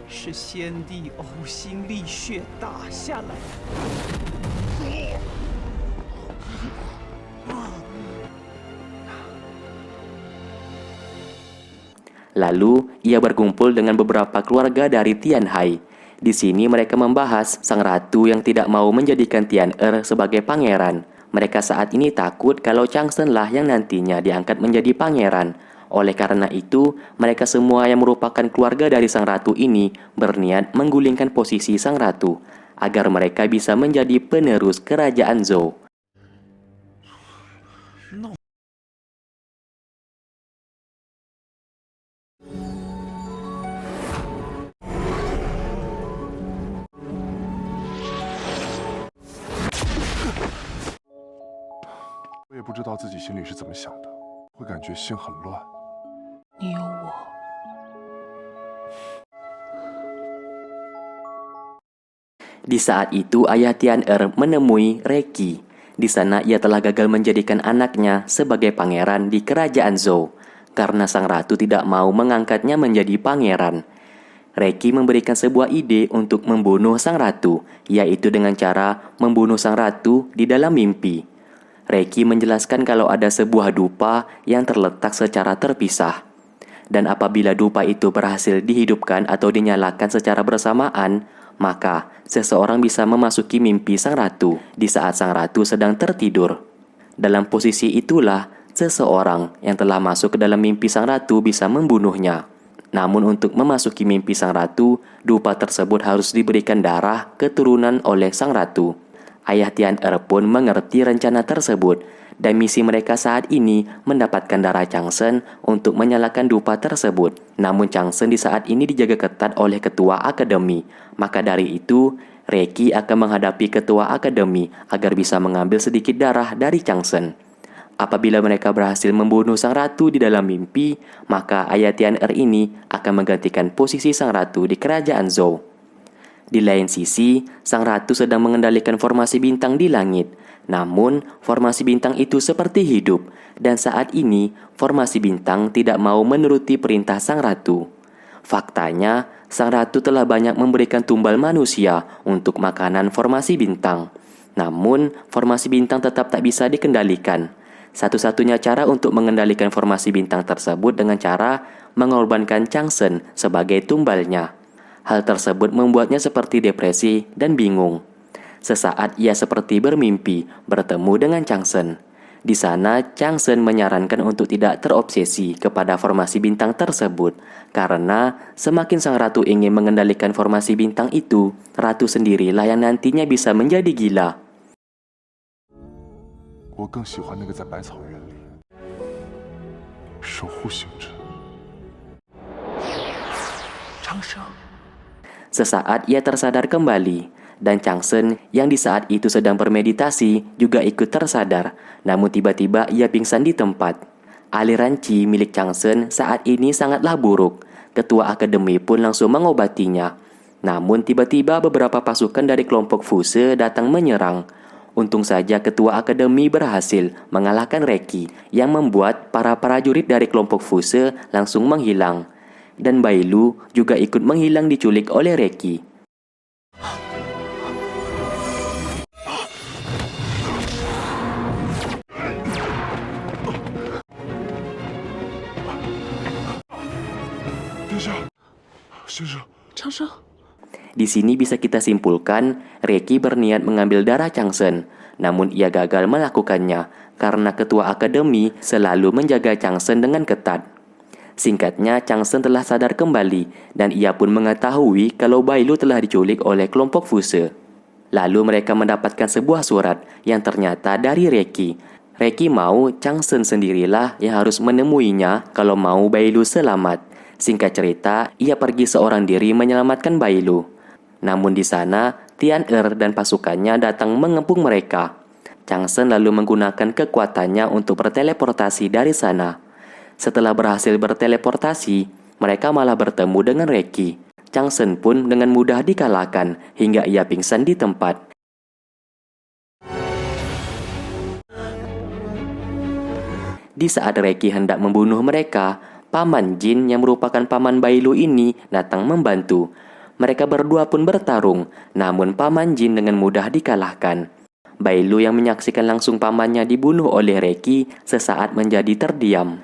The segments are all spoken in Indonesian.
是先帝呕心沥血打下来的。Lalu, ia berkumpul dengan beberapa keluarga dari Tianhai. Di sini mereka membahas sang ratu yang tidak mau menjadikan Tian-er sebagai pangeran. Mereka saat ini takut kalau Changsen lah yang nantinya diangkat menjadi pangeran. Oleh karena itu, mereka semua yang merupakan keluarga dari sang ratu ini berniat menggulingkan posisi sang ratu, agar mereka bisa menjadi penerus kerajaan Zhou. No. 我也不知道自己心里是怎么想的，会感觉心很乱。你有我。Di saat itu ayah Tian-er menemui Reki. Di sana ia telah gagal menjadikan anaknya sebagai pangeran di kerajaan Zhou karena sang ratu tidak mau mengangkatnya menjadi pangeran. Reki memberikan sebuah ide untuk membunuh sang ratu, yaitu dengan cara membunuh sang ratu di dalam mimpi. Reki menjelaskan kalau ada sebuah dupa yang terletak secara terpisah. Dan apabila dupa itu berhasil dihidupkan atau dinyalakan secara bersamaan, maka seseorang bisa memasuki mimpi sang ratu di saat sang ratu sedang tertidur. Dalam posisi itulah, seseorang yang telah masuk ke dalam mimpi sang ratu bisa membunuhnya. Namun untuk memasuki mimpi sang ratu, dupa tersebut harus diberikan darah keturunan oleh sang ratu. Ayah Tian-er pun mengerti rencana tersebut, dan misi mereka saat ini mendapatkan darah Changsen untuk menyalakan dupa tersebut. Namun Changsen di saat ini dijaga ketat oleh ketua akademi. Maka dari itu, Reki akan menghadapi ketua akademi agar bisa mengambil sedikit darah dari Changsen. Apabila mereka berhasil membunuh sang ratu di dalam mimpi, maka ayah Tian-er ini akan menggantikan posisi sang ratu di kerajaan Zhou. Di lain sisi, sang ratu sedang mengendalikan formasi bintang di langit. Namun, formasi bintang itu seperti hidup, dan saat ini formasi bintang tidak mau menuruti perintah sang ratu. Faktanya, sang ratu telah banyak memberikan tumbal manusia untuk makanan formasi bintang. Namun, formasi bintang tetap tak bisa dikendalikan. Satu-satunya cara untuk mengendalikan formasi bintang tersebut dengan cara mengorbankan Changsen sebagai tumbalnya. Hal tersebut membuatnya seperti depresi dan bingung. Sesaat ia seperti bermimpi bertemu dengan Changsen. Di sana, Changsen menyarankan untuk tidak terobsesi kepada formasi bintang tersebut, karena semakin sang ratu ingin mengendalikan formasi bintang itu, ratu sendirilah yang nantinya bisa menjadi gila. 我更喜欢那个在百草园里守护星辰。长生。 Sesaat ia tersadar kembali, dan Changsen yang di saat itu sedang bermeditasi juga ikut tersadar, namun tiba-tiba ia pingsan di tempat. Aliran Qi milik Changsen saat ini sangatlah buruk. Ketua akademi pun langsung mengobatinya. Namun tiba-tiba beberapa pasukan dari kelompok Fuse datang menyerang. Untung saja ketua akademi berhasil mengalahkan Reki, yang membuat para prajurit dari kelompok Fuse langsung menghilang. Dan Bailu juga ikut menghilang diculik oleh Reki. Di sini bisa kita simpulkan, Reki berniat mengambil darah Changsen, namun ia gagal melakukannya karena ketua akademi selalu menjaga Changsen dengan ketat. Singkatnya, Changsen telah sadar kembali dan ia pun mengetahui kalau Bailu telah diculik oleh kelompok Fuse. Lalu mereka mendapatkan sebuah surat yang ternyata dari Reki. Reki mau Changsen sendirilah yang harus menemuinya kalau mau Bailu selamat. Singkat cerita, ia pergi seorang diri menyelamatkan Bailu. Namun di sana, Tian-er dan pasukannya datang mengepung mereka. Changsen lalu menggunakan kekuatannya untuk berteleportasi dari sana. Setelah berhasil berteleportasi, mereka malah bertemu dengan Reki. Changsen pun dengan mudah dikalahkan hingga ia pingsan di tempat. Di saat Reki hendak membunuh mereka, Paman Jin yang merupakan paman Bailu ini datang membantu. Mereka berdua pun bertarung, namun Paman Jin dengan mudah dikalahkan. Bailu yang menyaksikan langsung pamannya dibunuh oleh Reki sesaat menjadi terdiam.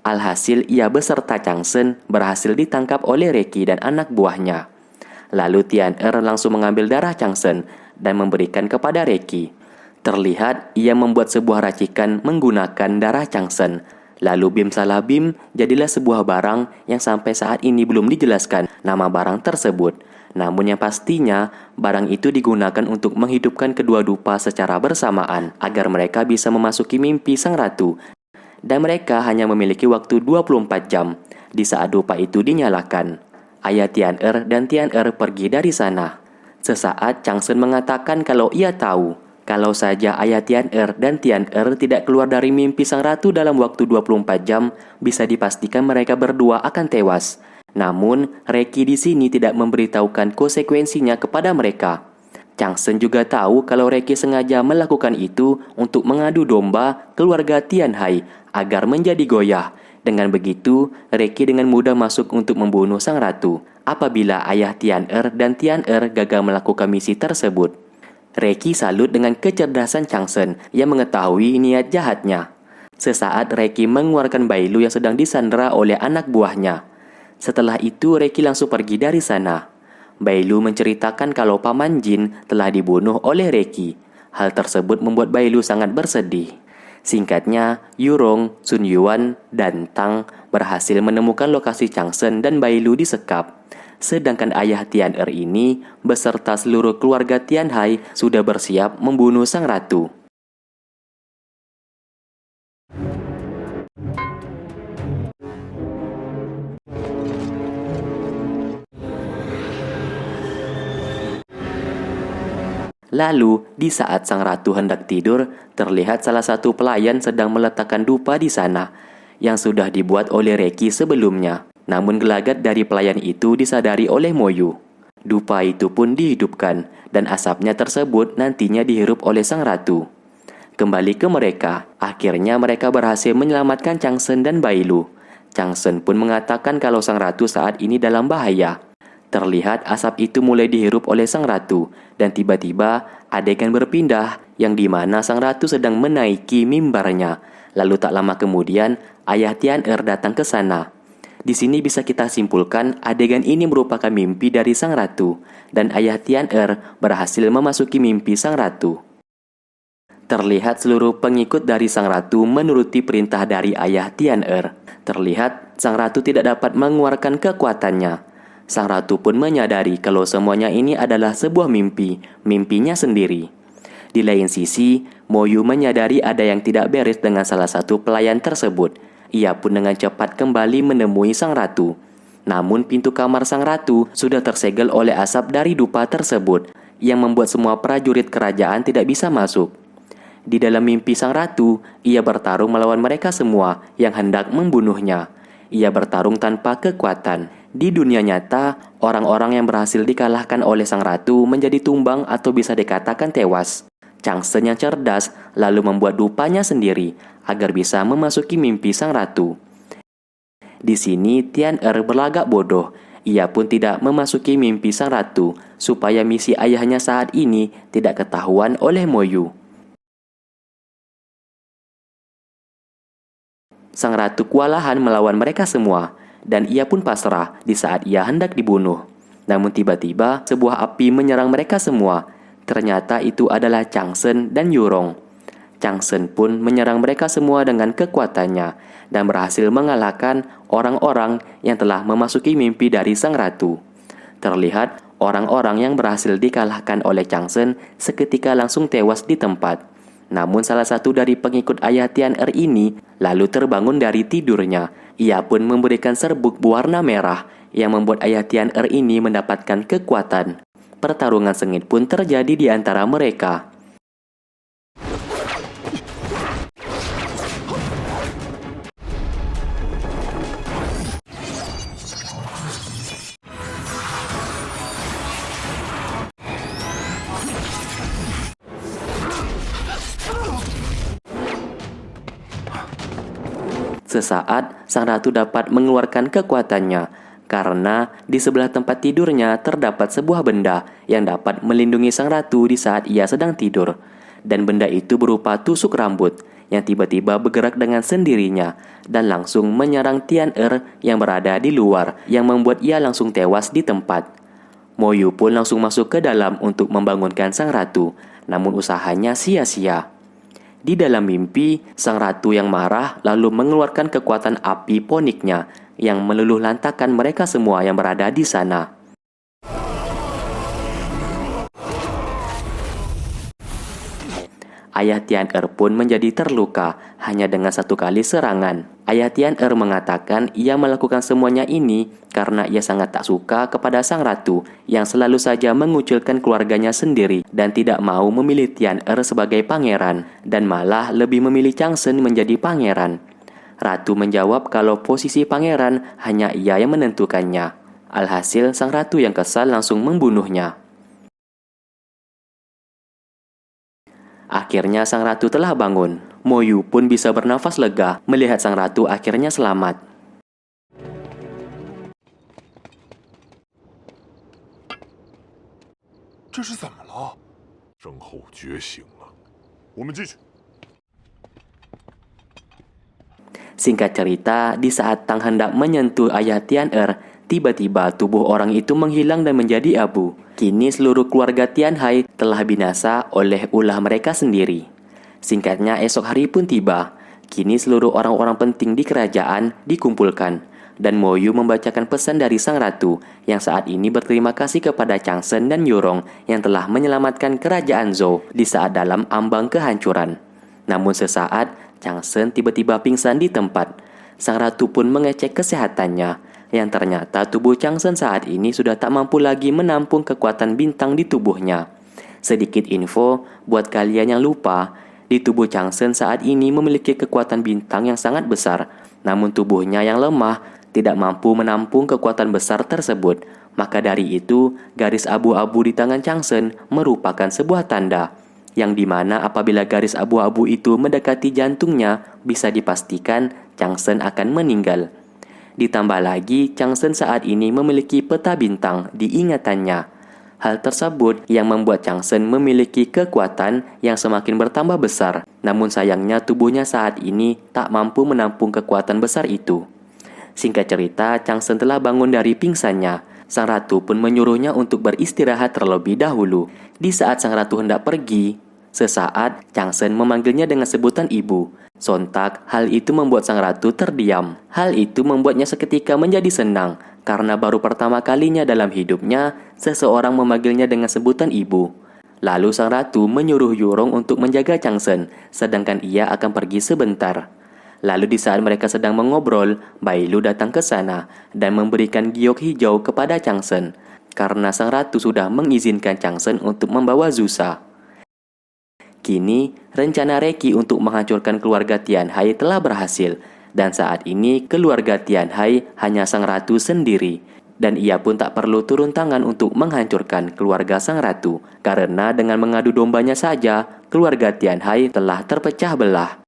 Alhasil ia beserta Changsen berhasil ditangkap oleh Reki dan anak buahnya. Lalu Tian-Er langsung mengambil darah Changsen dan memberikan kepada Reki. Terlihat ia membuat sebuah racikan menggunakan darah Changsen. Lalu Bim Salah Bim jadilah sebuah barang yang sampai saat ini belum dijelaskan nama barang tersebut. Namun yang pastinya barang itu digunakan untuk menghidupkan kedua dupa secara bersamaan agar mereka bisa memasuki mimpi sang ratu. Dan mereka hanya memiliki waktu 24 jam. Di saat dupa itu dinyalakan, ayah Tian-Er dan Tian-Er pergi dari sana. Sesaat Changsen mengatakan kalau ia tahu, kalau saja ayah Tian-Er dan Tian-Er tidak keluar dari mimpi sang ratu dalam waktu 24 jam, bisa dipastikan mereka berdua akan tewas. Namun, Reki di sini tidak memberitahukan konsekuensinya kepada mereka. Changsen juga tahu kalau Reki sengaja melakukan itu untuk mengadu domba keluarga Tianhai agar menjadi goyah. Dengan begitu, Reki dengan mudah masuk untuk membunuh sang ratu apabila ayah Tian-Er dan Tian-Er gagal melakukan misi tersebut. Reki salut dengan kecerdasan Changsen yang mengetahui niat jahatnya. Sesaat Reki mengeluarkan Bailu yang sedang disandera oleh anak buahnya. Setelah itu Reki langsung pergi dari sana. Bailu menceritakan kalau Paman Jin telah dibunuh oleh Reki. Hal tersebut membuat Bailu sangat bersedih. Singkatnya, Yurong, Sun Yuan, dan Tang berhasil menemukan lokasi Changsen dan Bailu disekap. Sedangkan ayah Tian-Er ini beserta seluruh keluarga Tianhai sudah bersiap membunuh sang ratu. Lalu, di saat sang ratu hendak tidur, terlihat salah satu pelayan sedang meletakkan dupa di sana, yang sudah dibuat oleh Reki sebelumnya. Namun gelagat dari pelayan itu disadari oleh Moyu. Dupa itu pun dihidupkan, dan asapnya tersebut nantinya dihirup oleh sang ratu. Kembali ke mereka, akhirnya mereka berhasil menyelamatkan Changsen dan Bailu. Changsen pun mengatakan kalau sang ratu saat ini dalam bahaya. Terlihat asap itu mulai dihirup oleh sang ratu, dan tiba-tiba adegan berpindah yang dimana sang ratu sedang menaiki mimbarnya. Lalu tak lama kemudian, ayah Tian-Er datang ke sana. Di sini bisa kita simpulkan adegan ini merupakan mimpi dari sang ratu, dan ayah Tian-Er berhasil memasuki mimpi sang ratu. Terlihat seluruh pengikut dari sang ratu menuruti perintah dari ayah Tian-Er. Terlihat sang ratu tidak dapat mengeluarkan kekuatannya. Sang ratu pun menyadari kalau semuanya ini adalah sebuah mimpi, mimpinya sendiri. Di lain sisi, Moyu menyadari ada yang tidak beres dengan salah satu pelayan tersebut. Ia pun dengan cepat kembali menemui sang ratu. Namun pintu kamar sang ratu sudah tersegel oleh asap dari dupa tersebut, yang membuat semua prajurit kerajaan tidak bisa masuk. Di dalam mimpi sang ratu, ia bertarung melawan mereka semua yang hendak membunuhnya. Ia bertarung tanpa kekuatan. Di dunia nyata, orang-orang yang berhasil dikalahkan oleh sang ratu menjadi tumbang atau bisa dikatakan tewas. Changsen yang cerdas lalu membuat dupanya sendiri agar bisa memasuki mimpi sang ratu. Di sini Tian-Er berlagak bodoh. Ia pun tidak memasuki mimpi sang ratu supaya misi ayahnya saat ini tidak ketahuan oleh Moyu. Sang ratu kewalahan melawan mereka semua, dan ia pun pasrah di saat ia hendak dibunuh. Namun tiba-tiba sebuah api menyerang mereka semua. Ternyata itu adalah Changsen dan Yurong. Changsen pun menyerang mereka semua dengan kekuatannya dan berhasil mengalahkan orang-orang yang telah memasuki mimpi dari sang ratu. Terlihat orang-orang yang berhasil dikalahkan oleh Changsen seketika langsung tewas di tempat. Namun salah satu dari pengikut ayah Tian-Er ini lalu terbangun dari tidurnya. Ia pun memberikan serbuk berwarna merah yang membuat ayah Tian-Er ini mendapatkan kekuatan. pertarungan sengit pun terjadi di antara mereka. Sesaat, sang ratu dapat mengeluarkan kekuatannya, karena di sebelah tempat tidurnya terdapat sebuah benda yang dapat melindungi sang ratu di saat ia sedang tidur. Dan benda itu berupa tusuk rambut yang tiba-tiba bergerak dengan sendirinya dan langsung menyerang Tian-er yang berada di luar, yang membuat ia langsung tewas di tempat. Mo Yu pun langsung masuk ke dalam untuk membangunkan sang ratu, namun usahanya sia-sia. Di dalam mimpi, sang ratu yang marah lalu mengeluarkan kekuatan api poniknya yang meluluh lantakkan mereka semua yang berada di sana. Ayah Tian-er pun menjadi terluka hanya dengan satu kali serangan. Ayah Tian-er mengatakan ia melakukan semuanya ini karena ia sangat tak suka kepada sang ratu yang selalu saja mengucilkan keluarganya sendiri dan tidak mau memilih Tian-er sebagai pangeran dan malah lebih memilih Changsen menjadi pangeran. Ratu menjawab kalau posisi pangeran hanya ia yang menentukannya. Alhasil sang ratu yang kesal langsung membunuhnya. Akhirnya sang ratu telah bangun. Mo Yu pun bisa bernafas lega melihat sang ratu akhirnya selamat. 这是怎么了？圣后觉醒了，我们进去。 Singkat cerita, di saat Tang hendak menyentuh ayah Tian-er, tiba-tiba tubuh orang itu menghilang dan menjadi abu. Kini seluruh keluarga Tianhai telah binasa oleh ulah mereka sendiri. Singkatnya, esok hari pun tiba. Kini seluruh orang-orang penting di kerajaan dikumpulkan, dan Mo Yu membacakan pesan dari sang ratu yang saat ini berterima kasih kepada Changsen dan Yurong yang telah menyelamatkan kerajaan Zhou di saat dalam ambang kehancuran. Namun sesaat, Changsen tiba-tiba pingsan di tempat. Sang ratu pun mengecek kesehatannya, yang ternyata tubuh Changsen saat ini sudah tak mampu lagi menampung kekuatan bintang di tubuhnya. Sedikit info buat kalian yang lupa, di tubuh Changsen saat ini memiliki kekuatan bintang yang sangat besar, namun tubuhnya yang lemah tidak mampu menampung kekuatan besar tersebut. Maka dari itu, garis abu-abu di tangan Changsen merupakan sebuah tanda, yang dimana apabila garis abu-abu itu mendekati jantungnya, bisa dipastikan Changsen akan meninggal. Ditambah lagi, Changsen saat ini memiliki peta bintang di ingatannya. Hal tersebut yang membuat Changsen memiliki kekuatan yang semakin bertambah besar. Namun sayangnya tubuhnya saat ini tak mampu menampung kekuatan besar itu. Singkat cerita, Changsen telah bangun dari pingsannya. Sang ratu pun menyuruhnya untuk beristirahat terlebih dahulu. Di saat sang ratu hendak pergi, sesaat Changsen memanggilnya dengan sebutan ibu. Sontak, hal itu membuat sang ratu terdiam. Hal itu membuatnya seketika menjadi senang, karena baru pertama kalinya dalam hidupnya, seseorang memanggilnya dengan sebutan ibu. Lalu sang ratu menyuruh Yurong untuk menjaga Changsen, sedangkan ia akan pergi sebentar. Lalu di saat mereka sedang mengobrol, Bai Lu datang ke sana dan memberikan giok hijau kepada Changsen, karena sang ratu sudah mengizinkan Changsen untuk membawa Zusa. Kini, rencana Reki untuk menghancurkan keluarga Tianhai telah berhasil, dan saat ini keluarga Tianhai hanya sang ratu sendiri, dan ia pun tak perlu turun tangan untuk menghancurkan keluarga sang ratu, karena dengan mengadu dombanya saja, keluarga Tianhai telah terpecah belah.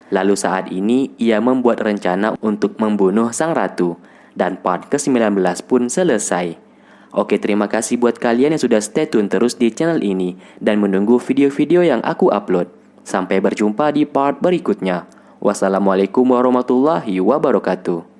Lalu saat ini, ia membuat rencana untuk membunuh sang ratu, dan part ke-19 pun selesai. Oke, terima kasih buat kalian yang sudah stay tune terus di channel ini dan menunggu video-video yang aku upload. Sampai berjumpa di part berikutnya. Wassalamualaikum warahmatullahi wabarakatuh.